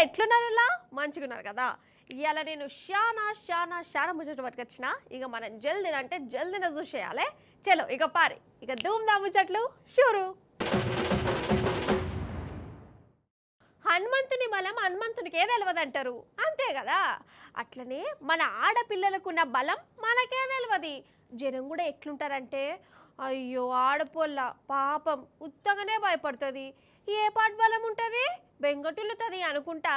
ఎట్లున్నారులా మంచిగున్నారు కదా. ఇవాళ నేను శానా ముచ్చట పట్టుకొచ్చిన. ఇక మనం జల్దిన చూసేయాలి. చలో ఇక పారి ఇక ధూమ్ దా ముచ్చట్లు షూరు. హనుమంతుని బలం హనుమంతునికే తెలియదంటారు, అంతే కదా. అట్లనే మన ఆడపిల్లలకున్న బలం మనకే తెలియదు. జనం కూడా ఎట్లుంటారంటే, అయ్యో ఆడపోల్ల పాపం ఉత్తగానే భయపడుతుంది, ఏ పాటు బలం ఉంటుంది బెంగటులుతుంది అనుకుంటా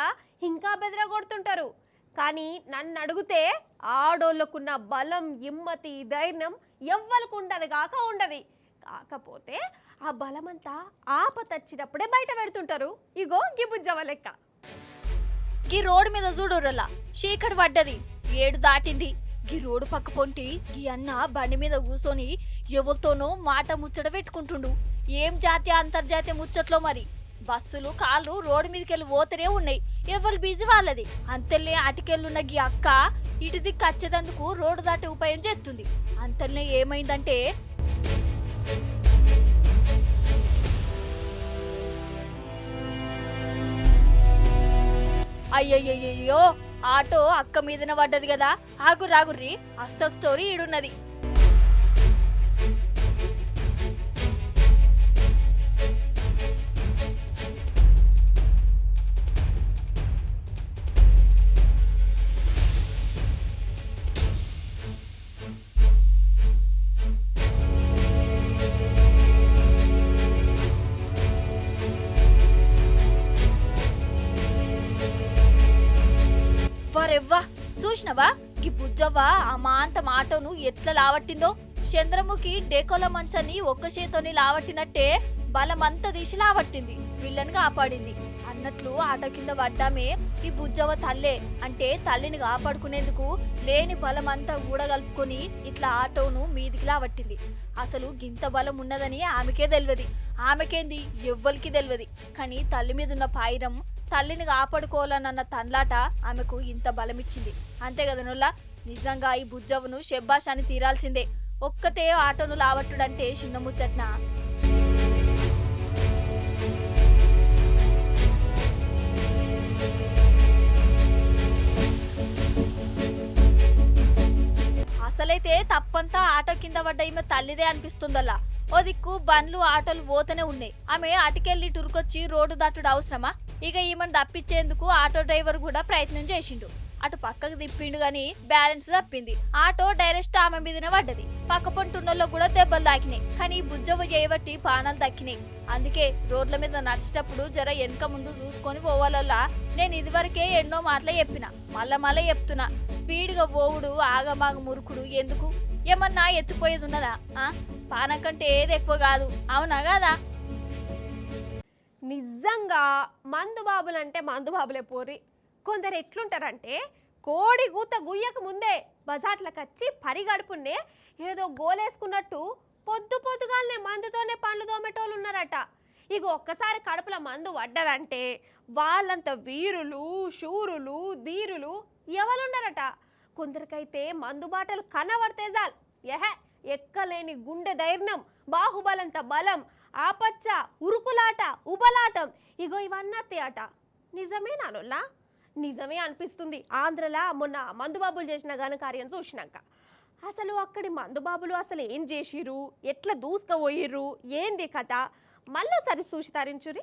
ఇంకా బెదరగొడుతుంటారు. కానీ నన్ను అడిగితే ఆడోళ్ళకున్న బలం హిమ్మతి ధైర్యం ఎవ్వరికి ఉండదు కాక ఉండదు. కాకపోతే ఆ బలమంతా ఆపతచ్చినప్పుడే బయట పెడుతుంటారు. ఇగో గీ బుజ్జవ లెక్క. గీ రోడ్డు మీద చూడురలా చీకటి పడ్డది, 7 దాటింది. గీ రోడ్డు పక్క పొంటి గీ అన్న బండి మీద కూసోని ఎవరితోనో మాట ముచ్చట పెట్టుకుంటుండు. ఏం జాతీయ అంతర్జాతీయ ముచ్చట్లో మరి. బస్సులు కాళ్ళు రోడ్డు మీదకెళ్ళి పోతూనే ఉన్నాయి, ఎవరు బిజీ వాళ్ళది. అంతల్నే అటుకెళ్ళున్న గీ అక్క ఇటు దిక్కు వచ్చేదందుకు రోడ్డు దాటి ఉపాయం చేస్తుంది. అంతల్నే ఏమైందంటే, అయ్యయ్యో ఆటో అక్క మీదన పడ్డది కదా. ఆగుర్రి అస్సలు స్టోరీ ఈడున్నది. వరెవ్వా చూసినవా గీ బుజ్జవ్వ అమాంతం ఆటోను ఎట్లా లావట్టిందో. చంద్రముఖి డేకోల మంచాన్ని ఒక్క చేతోని లావట్టినట్టే బలమంతా తీసి లావట్టింది, పిల్లని కాపాడింది అన్నట్లు. ఆటో కింద పడ్డామే ఈ బుజ్జవ్వ తల్లే. అంటే తల్లిని కాపాడుకునేందుకు లేని బలమంతా కూడగలుపుకొని ఇట్లా ఆటోను మీదికి లావట్టింది. అసలు గింత బలం ఉన్నదని ఆమెకే తెలియదు, ఆమెకేంది ఎవ్వరికి తెలియదు. కానీ తల్లి మీద ఉన్న పాయిరం, తల్లిని కాపాడుకోవాలన్న తన్లాట ఆమెకు ఇంత బలమిచ్చింది, అంతే కదా నొల్లా. నిజంగా ఈ బుజ్జవ్వను షెబ్బాష్ అని తీరాల్సిందే. ఒక్కతే ఆటోను లావట్టుడంటే చిన్న ముచ్చట్నా. అసలైతే తప్పంతా ఆటో కింద పడ్డ ఈమె తల్లిదే అనిపిస్తుందల్లా. ఓ దిక్కు బండ్లు ఆటోలు పోతూనే ఉన్నాయి. ఆమె అటుకెళ్ళి టురుకొచ్చి రోడ్డు దాటుడు అవసరమా? ఇక ఈమెను తప్పించేందుకు ఆటో డ్రైవర్ కూడా ప్రయత్నం చేసిండు. అటు పక్కకు తిప్పిండు గాని బ్యాలెన్స్ తప్పింది. ఆటో డైరెక్ట్ ఆమె మీదనే పడ్డది. పక్క పొంటున్నోళ్ళకు కూడా దెబ్బలు తాకినాయి. కానీ బుజ్జవ్వ చేయబట్టి పానాలు దక్కినాయి. అందుకే రోడ్ల మీద నడిచేటప్పుడు జర వెనక ముందు చూసుకొని పోవాలల్లా. నేను ఇదివరకే ఎన్నో మాటలు చెప్పిన, మళ్ళా చెప్తున్నా. స్పీడ్గా పోవుడు ఆగమాగ మురుకుడు ఎందుకు? ఏమన్నా ఎత్తిపోయేది ఉన్నదా? పానం కంటే ఏది ఎక్కువ కాదు, అవునా కాదా? నిజంగా మందుబాబులంటే మందుబాబులే పోరి. కొందరు ఎట్లుంటారంటే, కోడి గూత గుయ్యకు ముందే బజార్లకు వచ్చి పరిగడుపునే ఏదో గోలేసుకున్నట్టు పొద్దుగాలనే మందుతోనే పండ్లు తోమేటోళ్ళు ఉన్నారట. ఇక ఒక్కసారి కడుపుల మందు పడ్డదంటే వాళ్ళంత వీరులు శూరులు ధీరులు ఎవరున్నారట. కొందరికైతే మందు బాటలు కనబడితే చాలు, ఎక్కలేని గుండె ధైర్యం, బాహుబలంత బలం, ఆపచ్చ ఉరుకులాట ఉబలాటం, ఇగో ఇవన్నీ అట. నిజమేనానోళ్ళా? నిజమే అనిపిస్తుంది. ఆంధ్రలా మొన్న మందుబాబులు చేసిన ఘనకార్యం చూసినాక అసలు అక్కడి మందుబాబులు అసలు ఏం చేసిర్రు, ఎట్లా దూసుకపోయిర్రు, ఏంది కథ మళ్ళోసారి చూసి తరించురి.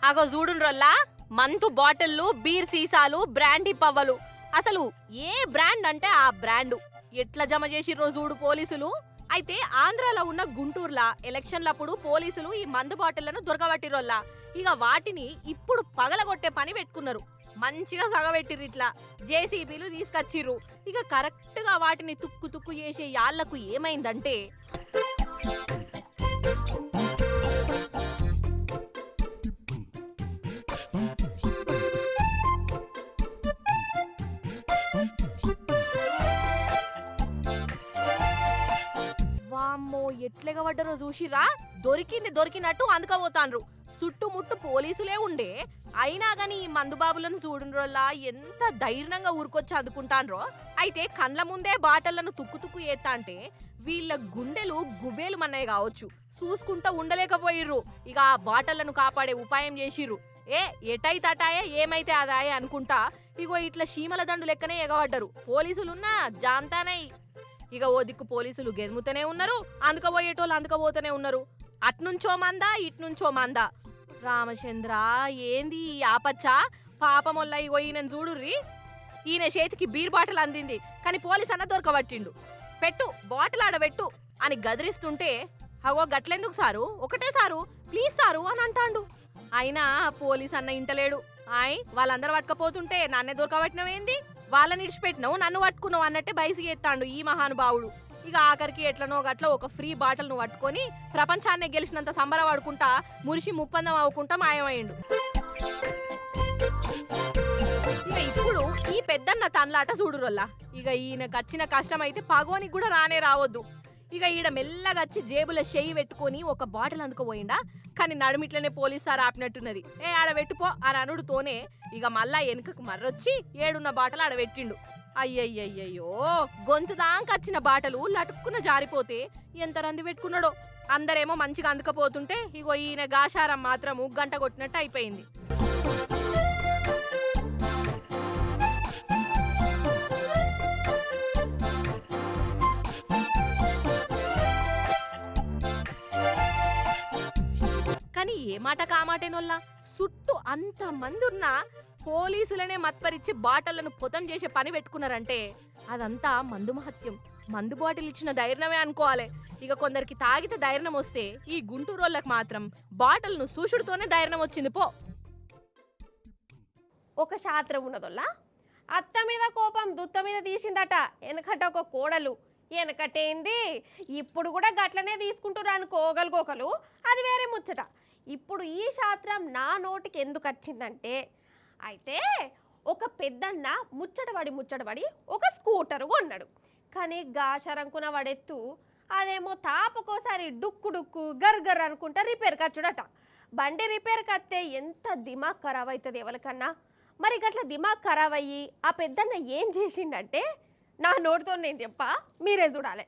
అగో చూడుండ్రల్లా, మందు బాటిల్లు, బీర్ సీసాలు, బ్రాండీ పవ్వలు, అసలు ఏ బ్రాండ్ అంటే ఆ బ్రాండు ఎట్లా జమ చేసిర్రో చూడు పోలీసులు. అయితే ఆంధ్రాలో ఉన్న గుంటూరులా ఎలక్షన్లప్పుడు పోలీసులు ఈ మందు బాటిళ్లను దొరకబట్టిరోల్లా. ఇక వాటిని ఇప్పుడు పగలగొట్టే పని పెట్టుకున్నారు. మంచిగా సగబెట్టిర్రు, ఇట్లా జేసీబీలు తీసుకొచ్చిర్రు. ఇక కరెక్ట్ గా వాటిని తుక్కు చేసే యాళ్లకు ఏమైందంటే, వామ్మో ఎట్లగా పడ్డరో చూసిరా. దొరికినట్టు అందుకపోతాన్రు. చుట్టుముట్టు పోలీసులే ఉండే, అయినా గాని ఈ మందుబాబులను చూడుండ్రోల్లా ఎంత ధైర్యంగా ఊరుకొచ్చి అందుకుంటాన్రో. అయితే కండ్ల ముందే బాటలను తుక్కు ఏత్తా అంటే వీళ్ళ గుండెలు గుబేలు మన్నాయి కావచ్చు. చూసుకుంటా ఉండలేకపోయిర్రు. ఇక ఆ బాటలను కాపాడే ఉపాయం చేసిర్రు. ఎటైతే అటాయే ఏమైతే అదాయే అనుకుంటా ఇగో ఇట్లా చీమల దండు లెక్కనే ఎగబడ్డరు. పోలీసులున్నా జాంతానై. ఇక ఓ దిక్కు పోలీసులు గెదుముతూనే ఉన్నారు, అందుకపోయేటోళ్ళు అందుకపోతూనే ఉన్నారు. అట్నుంచో మందా ఇట్నుంచో మందా. రామచంద్ర ఏంది ఈ ఆపచ్చా? పాపమొల్ల ఇగో ఈయన చూడుర్రి, ఈయన చేతికి బీర్ బాటిల్ అందింది కానీ పోలీస్ అన్న దొరకబట్టిండు. పెట్టు బాటిల్ ఆడబెట్టు అని గదిరిస్తుంటే అగో గట్లెందుకు సారు, ఒకటే సారు ప్లీజ్ సారు అని అంటాండు. అయినా పోలీస్ అన్న ఇంటలేడు. వాళ్ళందరూ పట్టుకపోతుంటే నన్నే దొరకబట్టినవేంది, వాళ్ళని ఇడిచిపెట్టినావు నన్ను పట్టుకున్నావు అన్నట్టే బయసి ఎత్తాండు ఈ మహానుభావుడు. ఇక ఆఖరికి ఎట్లనో గట్ల ఒక ఫ్రీ బాటిల్ ను పట్టుకొని ప్రపంచాన్ని గెలిచినంత సంబరపడుకుంటా మురిసి ముప్పందం అవ్వకుంటా మాయమైండు. ఇక ఇప్పుడు ఈ పెద్దన్న తనలాట చూడురొల్లా. ఇక ఈయనకు వచ్చిన కష్టం అయితే పగోనికి కూడా రానే రావద్దు. ఇక ఈడ మెల్లగచ్చి జేబులో చెయ్యి పెట్టుకొని ఒక బాటిల్ అందుకుపోయిండా, కానీ నడుమిట్లనే పోలీస్ సార్ ఆపినట్టున్నది. ఆడ పెట్టుపో అని అనుడుతోనే ఇక మళ్ళా వెనుకకు మర్రొచ్చి ఏడున్న బాటలు ఆడ పెట్టిండు. అయ్యయ్యయ్యో, గొంతు దాంకచ్చిన బాటలు లటుక్కున జారిపోతే ఎంత రంది పెట్టుకున్నాడో. అందరేమో మంచిగా అందుకపోతుంటే ఇగో ఈయన గాశారం మాత్రము గంట కొట్టినట్టు అయిపోయింది. కానీ ఏ మాట కామాటేనోల్లా, చుట్టూ అంత మంది ఉన్నా పోలీసులనే మత్పరిచి బాటళ్లను పొతం చేసే పని పెట్టుకున్నారంటే అదంతా మందు మహత్యం. మందు బాటిల్ ఇచ్చిన ధైర్యమే అనుకోవాలి. ఇక కొందరికి తాగితే ధైర్యం వస్తే ఈ గుంటూరోళ్ళకి మాత్రం బాటల్ను సూషుడుతోనే ధైర్యం వచ్చింది పో. ఒక శాస్త్రం ఉన్నదొల్లా, అత్త మీద కోపం దుత్త మీద తీసిందట వెనకట ఒక కోడలు. వెనకటేంది ఇప్పుడు కూడా గట్లనే తీసుకుంటున్నారు అనుకో ఒకరికొకరు, అది వేరే ముచ్చట. ఇప్పుడు ఈ శాస్త్రం నా నోటికి ఎందుకు వచ్చిందంటే, అయితే ఒక పెద్దన్న ముచ్చటపడి ఒక స్కూటర్ కొన్నాడు. కానీ గాషరంకున వాడెత్తు అదేమో తాపకోసారి డుక్కు డుక్కు గర్గర్ అనుకుంటా రిపేర్ ఖర్చుడట. బండి రిపేర్ కత్తే ఎంత దిమాగ్ ఖరాబ్ అవుతుంది ఎవరికన్నా. మరి గట్ల దిమాగ్ ఖరాబ్ అయ్యి ఆ పెద్దన్న ఏం చేసిండంటే, నా నోటితో నేను చెప్పా, మీరే చూడాలి.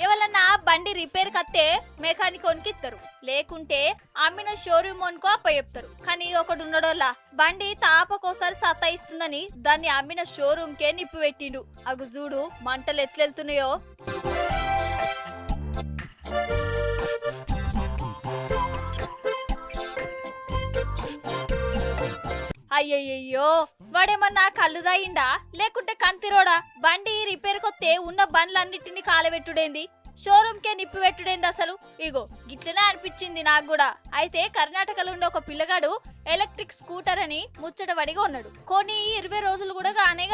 ఎవరన్నా బండి రిపేర్ కత్తే మెకానిక్ ఓన్కి ఇస్తారు, లేకుంటే అమ్మిన షోరూమ్ ఓన్కో అప్ప చెప్తారు. కానీ ఒకడు ఉన్నాడోలా బండి తాపకోసారి సతాయిస్తుందని దాన్ని అమ్మిన షోరూమ్కే నిప్పు పెట్టిండు. అగు చూడు మంటలు ఎట్లెళ్తున్నాయో. అయ్యయ్యో, వాడేమన్నా కళ్ళు దాయిండా లేకుంటే కంతిరోడా? బండి రిపేర్ కొత్తే ఉన్న బండ్లన్నిటిని కాలబెట్టుడేంది, షోరూమ్కే నిప్పు పెట్టుడేంది అసలు? ఇగో గిట్లనే అనిపించింది నాకు కూడా. అయితే కర్ణాటకలో ఉండే ఒక పిల్లగాడు ఎలక్ట్రిక్ స్కూటర్ అని ముచ్చటబడిగా ఉన్నాడు. కొన్ని 20 రోజులు కూడా కానే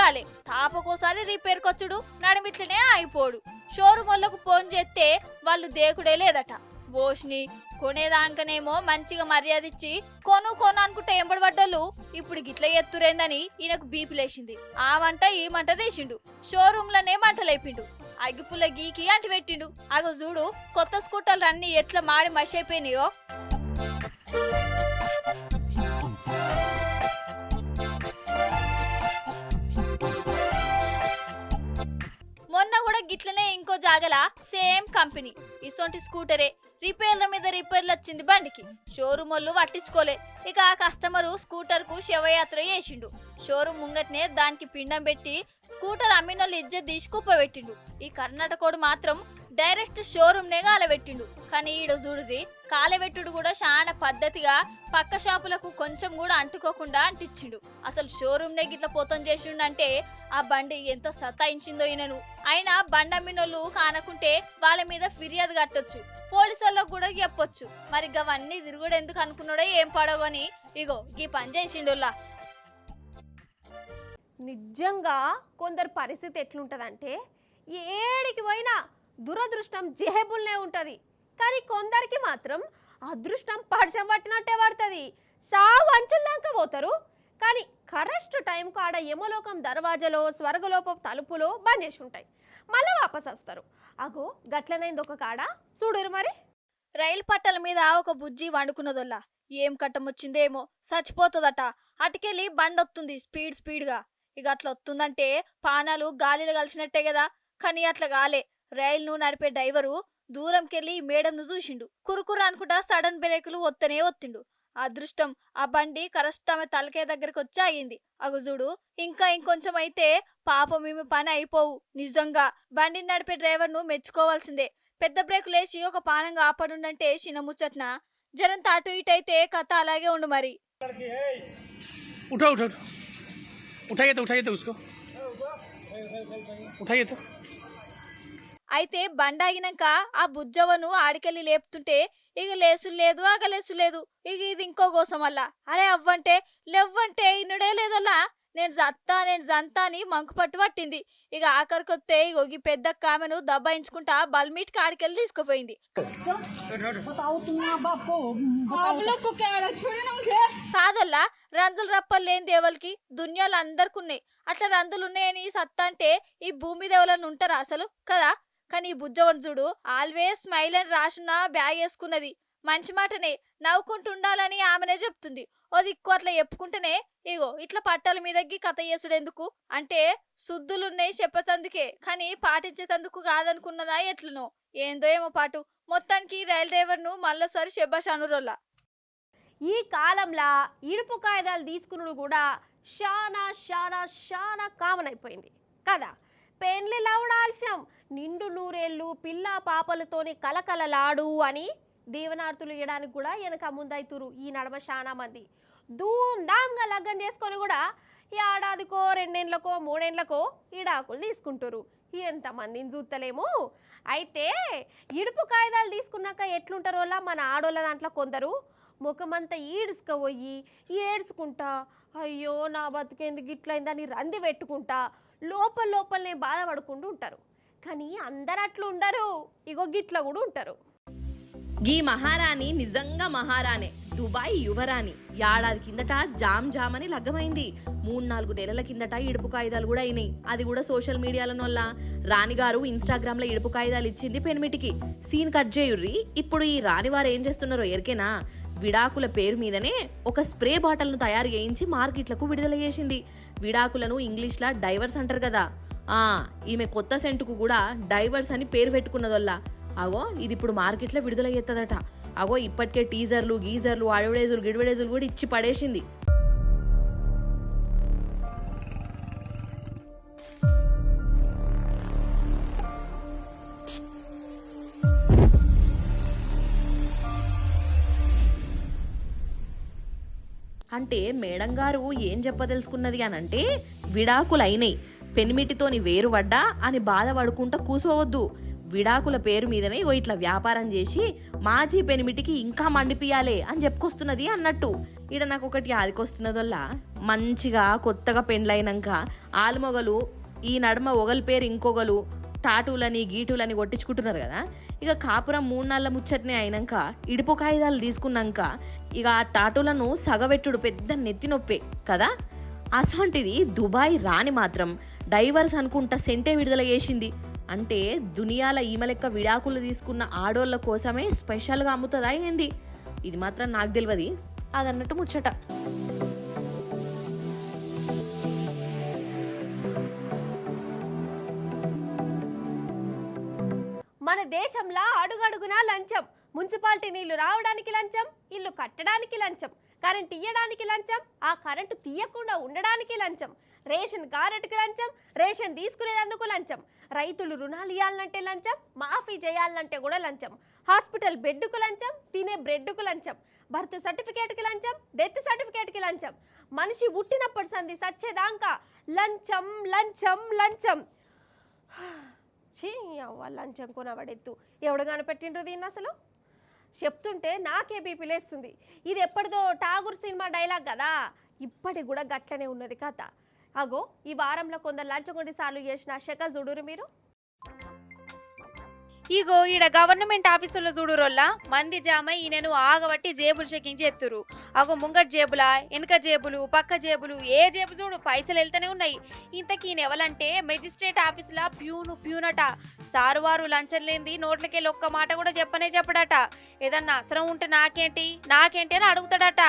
తాపకోసారి రిపేర్ కొచ్చుడు, నడిమిట్లనే ఆగిపోడు. షోరూమ్ వాళ్ళకు ఫోన్ చేస్తే వాళ్ళు దేకుడే లేదట. బోష్ని కొనేదాకనేమో మంచిగా మర్యాద ఇచ్చి కొను అనుకుంటే ఎంబడబడ్డోళ్ళు ఇప్పుడు గిట్ల ఎత్తురేందని ఈయనకు బీపీ లేచింది. ఆ మంట ఈ మంట తీసిండు, షోరూమ్లనే మంటలేపిండు, అగిపుల్ల గీకి అంటి పెట్టిండు. అగో చూడు కొత్త స్కూటర్లు అన్ని ఎట్లా మాడి మషైపోయినాయో. మొన్న కూడా గిట్లనే ఇంకో జాగల సేమ్ కంపెనీ ఇసొంటి స్కూటరే రిపేర్ల మీద రిపేర్లు వచ్చింది బండికి. షోరూమ్ వాళ్ళు పట్టించుకోలే. ఇక ఆ కస్టమరు స్కూటర్ కు శవయాత్ర చేసిండు. షోరూమ్ ముంగట్నే దానికి పిండం పెట్టి స్కూటర్ అమ్మినోళ్ళు ఇజ్జత్ తీసి కుప్పబెట్టిండు. ఈ కర్ణాటకోడు మాత్రం డైరెక్ట్ షోరూమ్ నే కాలబెట్టిండు. కానీ ఈడ చూడుది కాలబెట్టుడు కూడా చాలా పద్ధతిగా పక్క షాపులకు కొంచెం కూడా అంటుకోకుండా అంటించిండు. అసలు షోరూమ్ నే గిట్ల పోతం చేసిండు అంటే ఆ బండి ఎంత సతాయించిందో ఈయనను. అయినా బండి అమ్మినోళ్ళు కానకుంటే వాళ్ళ మీద ఫిర్యాదు కట్టొచ్చు, పోలీసు వాళ్ళకు కూడా చెప్పొచ్చు. మరి గవన్నీ తిరుగుడు ఎందుకు అనుకున్నాడో ఏం పడవని ఇగో ఈ పని చేసిండుల్లా. నిజంగా కొందరు పరిస్థితి ఎట్లుంటదంటే, ఏడికి పోయినా దురదృష్టం జేబుల్నే ఉంటది. కానీ కొందరికి మాత్రం అదృష్టం పడిసం పట్టినట్టే పడుతుంది. సావు అంచుల దాకా పోతారు, కానీ కరెక్ట్ టైంకు ఆడ యమలోకం దర్వాజలో స్వర్గలోప తలుపులో బంద్ చేసి ఉంటాయి. మళ్ళీ వాపస్ వస్తారు. అగో గట్లనైంది ఒక కాడ చూడరు. మరి రైలు పట్టాల మీద ఒక బుజ్జి వండుకున్నదొల్లా ఏం కట్టమొచ్చిందేమో చచ్చిపోతుందట. అటుకెళ్ళి బండి వస్తుంది స్పీడ్గా. ఇక అట్లా వస్తుందంటే పానాలు గాలిలో కలిసినట్టే కదా. కానీ అట్లా గాలే. రైలును నడిపే డ్రైవరు దూరంకెళ్ళి మేడంను చూసిండు. కురుకురు అనుకుంటా సడన్ బ్రేకులు ఒత్తనే ఒత్తిండు. అదృష్టం ఆ బండి కరెక్ట్ ఆమె తలకే దగ్గరకు వచ్చి ఆగింది. అగు చూడు, ఇంకా ఇంకొంచెం అయితే పాపం ఈమె పని అయిపోవు. నిజంగా బండిని నడిపే డ్రైవర్ను మెచ్చుకోవాల్సిందే. పెద్ద బ్రేకు లేచి ఒక పానంగా ఆపడుండంటే చిన్న ముచ్చట్న. జరంత అటు ఇటు అయితే కథ అలాగే ఉండు మరి. उठो उठो उठाइए तो उसको उठाइए तो। అయితే బండాగినాక ఆ బుజ్జవ్వను ఆడికెళ్ళి లేపుతుంటే ఇక లేసు లేదు ఆగలేసు లేదు. ఇక ఇది ఇంకో కోసం వల్ల అరే అవ్వంటే లెవ్వంటే ఇన్నుడే లేదల్లా నేను జంతా అని మంకు పట్టు పట్టింది. ఇక ఆఖరికొస్తే ఇగొగి పెద్ద కామెను దబ్బాయించుకుంటా బల్మీట్కి ఆడికెళ్ళి తీసుకుపోయింది. కాదల్లా రందులు రప్పలు లేని దేవులకి దునియాలు అందరికున్నాయి. అట్లా రందులు ఉన్నాయని సత్తా అంటే ఈ భూమి దేవులను ఉంటారా అసలు కదా? కానీ ఈ బుజ్జవన్ చూడు ఆల్వేస్ స్మైల్ అని రాసున్న బ్యాగ్ వేసుకున్నది. మంచి మాటనే, నవ్వుకుంటుండాలని ఆమెనే చెప్తుంది. ఓ దిక్కు అట్లా చెప్పుకుంటేనే ఇగో ఇట్లా పట్టాల మీదకి కథ చేసుడెందుకు అంటే శుద్ధులున్నాయి చెప్పేతందుకే, కానీ పాటించేతందుకు కాదనుకున్నదా ఎట్లనో ఏందో ఏమో పాటు. మొత్తానికి రైల్ డ్రైవర్ను మళ్ళీసారి శబాష్ అనురోల్లా. ఈ కాలంలో ఇడుపు కాయిదాలు తీసుకున్నాడు కూడా చాలా చాలా చాలా కామన్ అయిపోయింది కదా. పెండ్లి లవడాల్సం నిండు నూరేళ్ళు పిల్ల పాపలతోని కలకలలాడు అని దీవనార్తులు ఇవ్వడానికి కూడా వెనక ముందైతురు ఈ నడమ చాలా మంది. ధూమ్ధామ్గా లగ్గం చేసుకొని కూడా ఏడాదికో 2 ఏళ్ళకో 3 ఏళ్ళకో ఈడాకులు తీసుకుంటారు. ఎంతమందిని చూస్తలేము. అయితే ఇడుపు కాయిదాలు తీసుకున్నాక ఎట్లుంటారో మన ఆడోళ్ళ దాంట్లో కొందరు ముఖమంతా ఈడ్చుకపోయి ఏడ్చుకుంటా అయ్యో నా బతుకెందుకు ఇట్లయిందని రంది పెట్టుకుంటా లోపలనే బాధపడుకుంటూ ఉంటారు. కానీ అందరు అట్లా ఉండరు, ఇగో గిట్ల కూడా ఉంటారు. గీ మహారాణి నిజంగా మహారాణే, దుబాయ్ యువరాణి. ఏడాది కిందట జామ్ అని లగ్గమైంది. 3-4 నెలల కిందట ఇడుపు కాయిదాలు కూడా అయినాయి. అది కూడా సోషల్ మీడియాలనొల్ల. రాణిగారు ఇన్స్టాగ్రామ్ లో ఇడుపు కాయిదాలు ఇచ్చింది పెనిమిటికి. Scene cut చేయుర్రి. ఇప్పుడు ఈ రాణివారు ఏం చేస్తున్నారో ఎరికేనా? విడాకుల పేరు మీదనే ఒక స్ప్రే బాటిల్ను తయారు చేయించి మార్కెట్లకు విడుదల చేసింది. విడాకులను ఇంగ్లీష్లా డైవర్స్ అంటారు కదా. ఈమె కొత్త సెంటుకు కూడా డైవర్స్ అని పేరు పెట్టుకున్నదల్లా. అగో ఇది ఇప్పుడు మార్కెట్లో విడుదల చేస్తుందట. అగో ఇప్పటికే టీజర్లు గీజర్లు అడ్వర్టైజులు గిడ్వర్టైజులు కూడా ఇచ్చి పడేసింది. అంటే మేడం గారు ఏం చెప్పదలుచుకున్నది అనంటే విడాకులైనాయి, పెనిమిటితోని వేరుపడ్డా అని బాధపడుకుంటా కూసోవద్దు. విడాకుల పేరు మీదనే ఇట్లా వ్యాపారం చేసి మాజీ పెనిమిటికి ఇంకా మండిపియాలే అని చెప్పుకొస్తున్నది అన్నట్టు. ఈడ నాకు ఒకటి ఆదికొస్తున్నదల్లా, మంచిగా కొత్తగా పెండ్లైనాక ఆలుమొగలు ఈ నడుమ ఒకలి పేరు ఇంకొకలు టాటూలని గీటులని కొట్టించుకుంటున్నారు కదా. ఇక కాపురం 3 నెలల ముచ్చట్నే అయినాక ఇడుపు కాయిదాలు తీసుకున్నాక ఇక ఆ టాటూలను సగవెట్టుడు పెద్ద నెత్తి నొప్పే కదా. అసంటిది దుబాయ్ రాణి మాత్రం డైవర్స్ అనుకుంటా సెంటే విడుదల చేసింది. అంటే దునియాల ఈమె లెక్క విడాకులు తీసుకున్న ఆడోళ్ళ కోసమే స్పెషల్గా అమ్ముతుందా ఏంది? ఇది మాత్రం నాకు తెలియదు. అదన్నట్టు ముచ్చట. మన దేశంలో అడుగడుగునా లంచం. మున్సిపాలిటీ నీళ్లు రావడానికి లంచం, ఇల్లు కట్టడానికి లంచం, కరెంట్ ఇయ్యడానికి లంచం, ఆ కరెంటు తీయకుండా ఉండడానికి లంచం, రేషన్ కార్డుకి లంచం, రేషన్ తీసుకునేందుకు లంచం, రైతులు రుణాలు ఇవ్వాలంటే లంచం, మాఫీ చేయాలంటే కూడా లంచం, హాస్పిటల్ బెడ్డుకు లంచం, తినే బ్రెడ్డుకు లంచం, బర్త్ సర్టిఫికేట్కి లంచం, డెత్ సర్టిఫికేట్కి లంచం, మనిషి పుట్టినప్పటి సంది సచ్చేదాకా లంచం లంచం లంచం. లంచం కొనబడెత్తు ఎవడు కనిపెట్టిండ్రు దీన్ని అసలు? చెప్తుంటే నాకే బీపీ లేస్తుంది. ఇది ఎప్పటిదో ఠాగూర్ సినిమా డైలాగ్ కదా, ఇప్పటికి కూడా గట్లనే ఉన్నది కథ. అగో ఈ వారంలో కొందరు లంచగొండి సార్లు చేసిన శకలు చూడురు మీరు. ఇగో ఈడ గవర్నమెంట్ ఆఫీసులో చూడురోల్లా మంది జామ ఈయనను ఆగబట్టి జేబులు చెక్కించి ఎత్తురు. అగో ముంగట్ జేబులా వెనుక జేబులు పక్క జేబులు ఏ జేబు చూడు పైసలు వెళ్తూనే ఉన్నాయి. ఇంతకీ ఈయన ఎవలంటే మెజిస్ట్రేట్ ఆఫీసులా ప్యూనట. సారు వారు లంచం లేని నోట్లకెళ్ళి ఒక్క మాట కూడా చెప్పడట. ఏదన్నా అవసరం ఉంటే నాకేంటి అని అడుగుతాడట.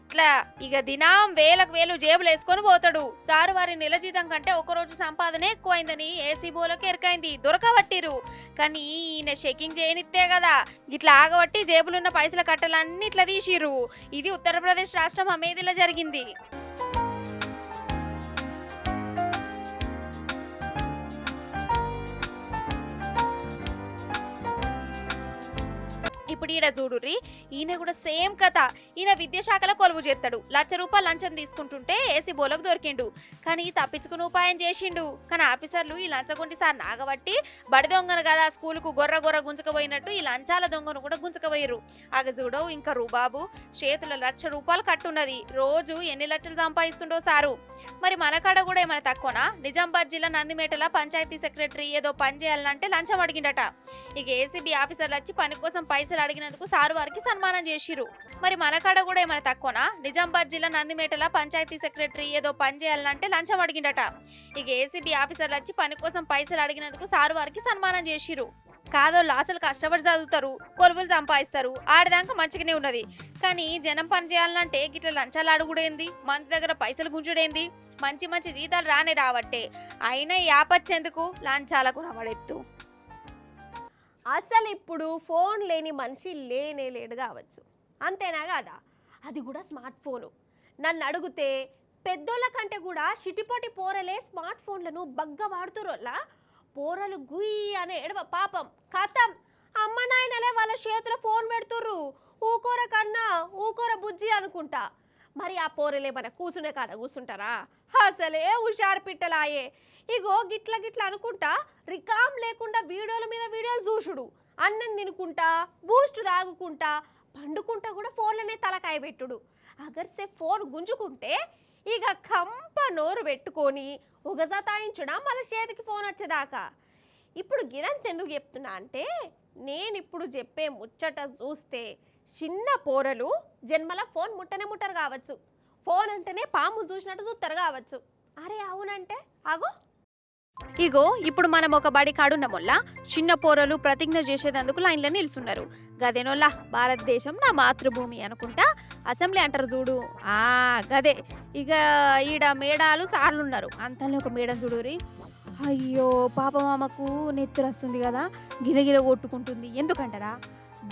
ఇట్లా ఇక దినం వేలకు వేలు జేబులు వేసుకొని పోతాడు. సారు వారి నెల జీతం కంటే ఒకరోజు సంపాదనే ఎక్కువైందని ఏసీబోలకు ఎరకైంది, దొరకబట్టిరు. కానీ ఈయన చెకింగ్ చేయనిస్తే కదా ఇట్లా ఆగబట్టి జేబులున్న పైసల కట్టలన్నీ ఇట్లా తీసిర్రు. ఇది ఉత్తరప్రదేశ్ రాష్ట్రం అమేధిలో జరిగింది. ఇప్పుడు ఈడ చూడుర్రి, ఈయన కూడా సేమ్ కథ. ఈయన విద్యాశాఖలో కొలువు చేస్తాడు. ₹1,00,000 లంచం తీసుకుంటుంటే ఏసీ బోలకు దొరికిండు. కానీ తప్పించుకుని ఉపాయం చేసిండు. కానీ ఆఫీసర్లు ఈ లంచగొండి సార్ నాగబట్టి బడి దొంగను కదా స్కూల్కు గొర్ర గుంజుకపోయినట్టు ఈ లంచాల దొంగను కూడా గుంజుకపోయారు. అగ చూడవు ఇంకా రూబాబు చేతుల ₹1,00,000 కట్టున్నది. రోజు ఎన్ని లక్షలు సంపాదిస్తుండో సారు. మరి మన కాడ కూడా ఏమైనా తక్కువనా? నిజామాబాద్ జిల్లా నందిమేటల పంచాయతీ సెక్రటరీ ఏదో పని చేయాలంటే లంచం అడిగిండట. ఇక ఏసీబీ ఆఫీసర్లు వచ్చి పని కోసం పైసలు అడిగినందుకు సారు వారికి సన్మానం చేసిరు. మరి మన కాడ కూడా ఏమైనా తక్కువనా? నిజామాబాద్ జిల్లా నందిమేటల పంచాయతీ సెక్రటరీ ఏదో పని చేయాలంటే లంచం అడిగిండట. ఇక ఏసీబీ ఆఫీసర్లు వచ్చి పని కోసం పైసలు అడిగినందుకు సారు వారికి సన్మానం చేసిరు. కాదోళ్ళు అసలు కష్టపడి చదువుతారు, కొలువులు సంపాదిస్తారు, ఆడదాకా మంచిగానే ఉన్నది. కానీ జనం పని చేయాలంటే గిట్ల లంచాలు అడుగుడేంది, మంది దగ్గర పైసలు గుంజుడేంది, మంచి మంచి జీతాలు రావట్టే. అయినా ఈ ఆపచ్చేందుకు లంచాలకు రమడెత్తు. అసలు ఇప్పుడు ఫోన్ లేని మనిషి లేనే లేడు కావచ్చు. అంతేనా కాదా? అది కూడా స్మార్ట్ ఫోను. నన్ను అడిగితే పెద్దోళ్ళ కంటే కూడా చిటిపోటి పోరలే స్మార్ట్ ఫోన్లను బగ్గా వాడుతురోళ్ళ. పోరలు గుయ్యి అనే ఎడవ పాపం కథం అమ్మ నాయనలే వాళ్ళ చేతిలో ఫోన్ పెడుతుర్రు. ఊకోర కన్నా ఊకోర బుజ్జి అనుకుంటా. మరి ఆ పోరలే మన కూసునే కాడ కూర్చుంటారా? అసలే హుషారు పిట్టలాయే. ఇగో గిట్ల అనుకుంటా రికామ్ లేకుండా వీడియోల మీద వీడియోలు చూసుడు, అన్నం తినుకుంటా, బూస్ట్ తాగుకుంటా, పండుకుంటా కూడా ఫోన్లనే తలకాయ పెట్టుడు. అగర్సే ఫోన్ గుంజుకుంటే ఇక కంప నోరు పెట్టుకొని ఉగజతాయించడం మళ్ళీ చేతికి ఫోన్ వచ్చేదాకా. ఇప్పుడు గిరంత ఎందుకు చెప్తున్నా అంటే నేను ఇప్పుడు చెప్పే ముచ్చట చూస్తే చిన్న పోరలు జన్మల ఫోన్ ముట్టరు కావచ్చు. ఫోన్ అంటేనే పాము చూసినట్టు చూస్తారు కావచ్చు. అరే అవునంటే ఆగో ఇగో ఇప్పుడు మనం ఒక బడి కాడున్నమొల్ల చిన్న పోరలు ప్రతిజ్ఞ చేసేందుకు లైన్లో నిల్చున్నారు. గదేనోల్లా భారతదేశం నా మాతృభూమి అనుకుంటా అసెంబ్లీ అంటారు చూడు, గదే. ఇక ఈడ మేడాలు సార్లు ఉన్నారు. అంతలో ఒక మేడం చూడురి, అయ్యో పాప మామకు నెత్తురు వస్తుంది కదా, గిలగిల కొట్టుకుంటుంది. ఎందుకంటారా?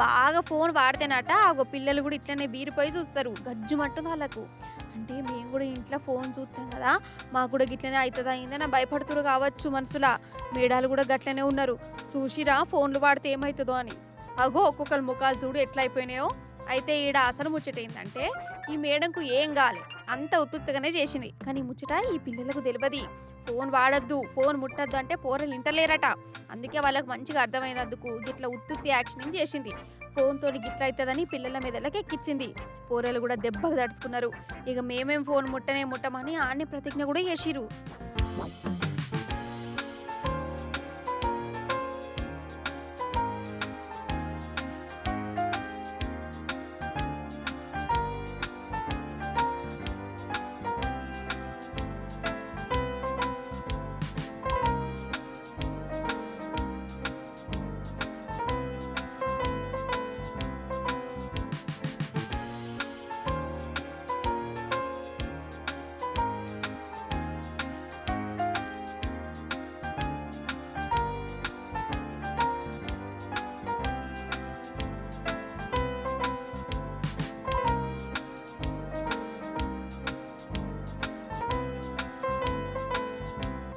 బాగా ఫోన్ వాడితేనట ఒక పిల్లలు కూడా ఇట్లనే బీరిపోయి చూస్తారు, గజ్జుమంటుంది వాళ్ళకు. అంటే మేము కూడా ఇంట్లో ఫోన్ చూస్తాం కదా, మాకు కూడా గిట్లనే అవుతుందా అయిందని భయపడుతురు కావచ్చు మనసులా. మేడాలు కూడా గట్లనే ఉన్నారు, చూసిరా ఫోన్లు వాడితే ఏమవుతుందో అని. అగో ఒక్కొక్కరు ముఖాలు చూడు ఎట్లా అయిపోయినాయో. అయితే ఈడ అసలు ముచ్చట ఏంటంటే ఈ మేడంకు ఏం కాలే, అంత ఉత్తుత్తగానే చేసింది. కానీ ముచ్చట ఈ పిల్లలకు తెలియదు. ఫోన్ వాడద్దు, ఫోన్ ముట్టద్దు అంటే పోరలు ఇంటలేరట. అందుకే వాళ్ళకి మంచిగా అర్థమైనందుకు గిట్ల ఉత్తుత్తి యాక్షన్ చేసింది. ఫోన్ తోటి గిట్ల అవుతుందని పిల్లల మీదలకి ఎక్కించింది. పోరలు కూడా దెబ్బకు తడుచుకున్నారు. ఇక మేమేం ఫోన్ ముట్టమని ఆడిని ప్రతిజ్ఞ కూడా చేసిరు.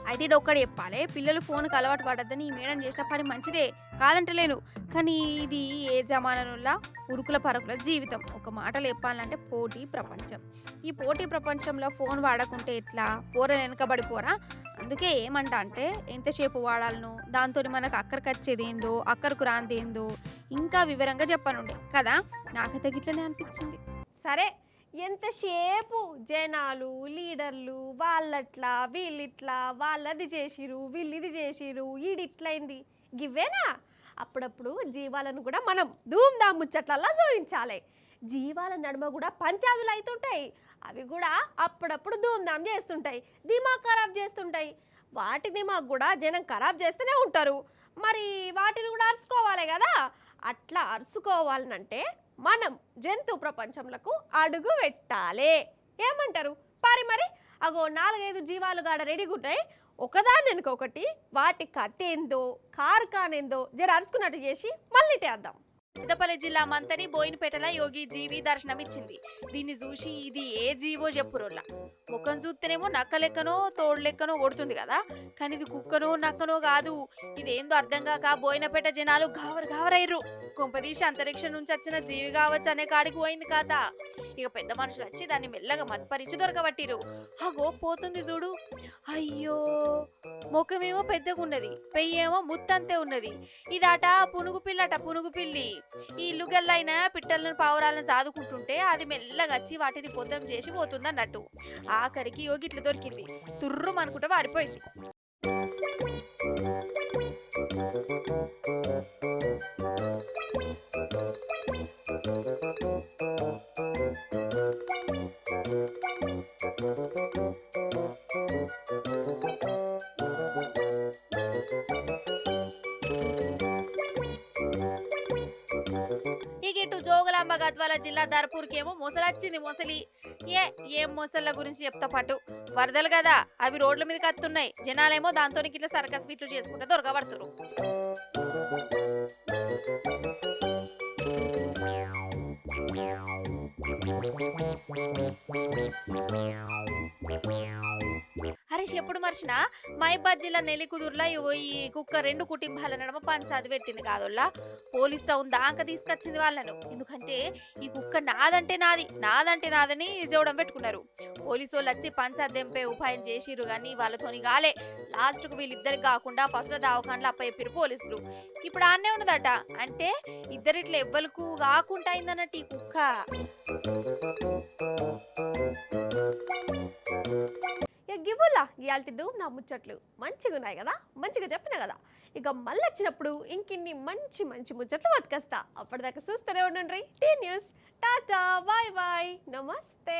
అయితే ఇది ఒక్కటి చెప్పాలి, పిల్లలు ఫోన్కి అలవాటు పడద్దని ఈ మేడం చేసిన పని మంచిదే కాదంటలేను. కానీ ఇది ఏ జమానానుల్లా ఉరుకుల పరుకుల జీవితం. ఒక మాటలు చెప్పాలంటే పోటీ ప్రపంచం. ఈ పోటీ ప్రపంచంలో ఫోన్ వాడకుంటే ఎట్లా? పోరలు వెనకబడిపోరా? అందుకే ఏమంటా అంటే ఎంతసేపు వాడాలను, దాంతో మనకు అక్కడికి వచ్చేది ఏందో, అక్కడికి రాంది ఏందో ఇంకా వివరంగా చెప్పనుండే కదా. నాకైతే గిట్లనే అనిపించింది. సరే, ఎంతసేపు జనాలు లీడర్లు వాళ్ళట్లా వీళ్ళిట్లా, వాళ్ళది చేసిరు వీళ్ళిది చేసిరు, ఈడిట్లయింది గివ్వేనా? అప్పుడప్పుడు జీవాలను కూడా మనం ధూమ్ధామ్ ముచ్చట్లల్లా చూపించాలి. జీవాల నడుమ కూడా పంచాదులు అవుతుంటాయి. అవి కూడా అప్పుడప్పుడు ధూమ్ధామ్ చేస్తుంటాయి, దిమాగ్ ఖరాబ్ చేస్తుంటాయి. వాటి దిమాగ్ కూడా జనం ఖరాబ్ చేస్తూనే ఉంటారు. మరి వాటిని కూడా అరుచుకోవాలి కదా. అట్లా అరుచుకోవాలనంటే మనం జంతు ప్రపంచంలకు అడుగు పెట్టాలి. ఏమంటారు? మరి అగో 4-5 జీవాలు గాడ రెడీగా ఉంటాయి. ఒకదాని వెనుక ఒకటి వాటి కథ ఏందో కారుకానేందో జర అరుచుకున్నట్టు చేసి మళ్ళీ తేద్దాం. పెద్దపల్లి జిల్లా మంతని బోయినపేటల యోగి జీవి దర్శనమిచ్చింది. దీన్ని చూసి ఇది ఏ జీవో చెప్పురోళ్ళ. ముఖం చూస్తేనేమో నక్క లెక్కనో తోడు లెక్కనో కొడుతుంది కదా, కానీ ఇది కుక్కనో నక్కనో కాదు. ఇదేందో అర్థం కాక బోయినపేట జనాలు గావరయ్యరు. కొంపదీసి అంతరిక్షం నుంచి వచ్చిన జీవి కావచ్చు అనే కాడికి పోయింది కాదా. ఇక పెద్ద మనుషులు వచ్చి దాన్ని మెల్లగా మత్పరించి దొరకబట్టిరు. అగో పోతుంది చూడు. అయ్యో, ముఖమేమో పెద్దగా ఉన్నది, పెయ్యేమో ముత్తంతే ఉన్నది. ఇదాట పునుగు పిల్లట, పునుగు పిల్లి. ఈ ఇల్లు గల్లైన పిట్టలను పావురాలను సాదుకుంటుంటే అది మెల్లగా వచ్చి వాటిని పొద్దం చేసి పోతుంది అన్నట్టు. ఆఖరికి యోగిట్లు దొరికింది. తుర్రు అనుకుంటే వారిపోయింది. ఇటు జోగులాంబ గద్వాల జిల్లా దర్పూర్కేమో మొసలొచ్చింది. మొసలి ఏం మొసళ్ళ గురించి చెప్తా పాటు. వరదలు కదా, అవి రోడ్ల మీద కత్తున్నాయి. జనాలేమో దాంతో ఇట్లా సర్కస్ ఫిట్లు చేసుకుంటే దొరకబడుతురు. అరే ఎప్పుడు మర్చినా మైబాద్ జిల్లా నెల్లికుదురులో ఈ కుక్క 2 కుటుంబాల నడమ పంచాది పెట్టింది కాదోళ్ళ. పోలీస్ టౌన్ దాకా తీసుకొచ్చింది వాళ్ళను. ఎందుకంటే ఈ కుక్క నాదంటే నాదని జోడం పెట్టుకున్నారు. పోలీసు వాళ్ళు వచ్చి పంచాది దింపే ఉపాయం చేసిరు కానీ వాళ్ళతోని కాలే. లాస్ట్కు వీళ్ళిద్దరికి కాకుండా పసుల దావకాండ్లు అప్పచెప్పిరు పోలీసులు. ఇప్పుడు ఆన్నే ఉన్నదట. అంటే ఇద్దరిట్లా ఎవ్వలకు కాకుండా అయిందన్నట్టు ఈ కుక్క. గివ్వులా ఇయాల్టిదు నా ముచ్చట్లు మంచిగా ఉన్నాయి కదా, మంచిగా చెప్పిన కదా. ఇక మళ్ళీ వచ్చినప్పుడు ఇంకిన్ని మంచి మంచి ముచ్చట్లు పట్టుకొస్తా. అప్పటిదాకా చూస్తూనే ఉండండి T News. Ta-ta, bye bye, నమస్తే.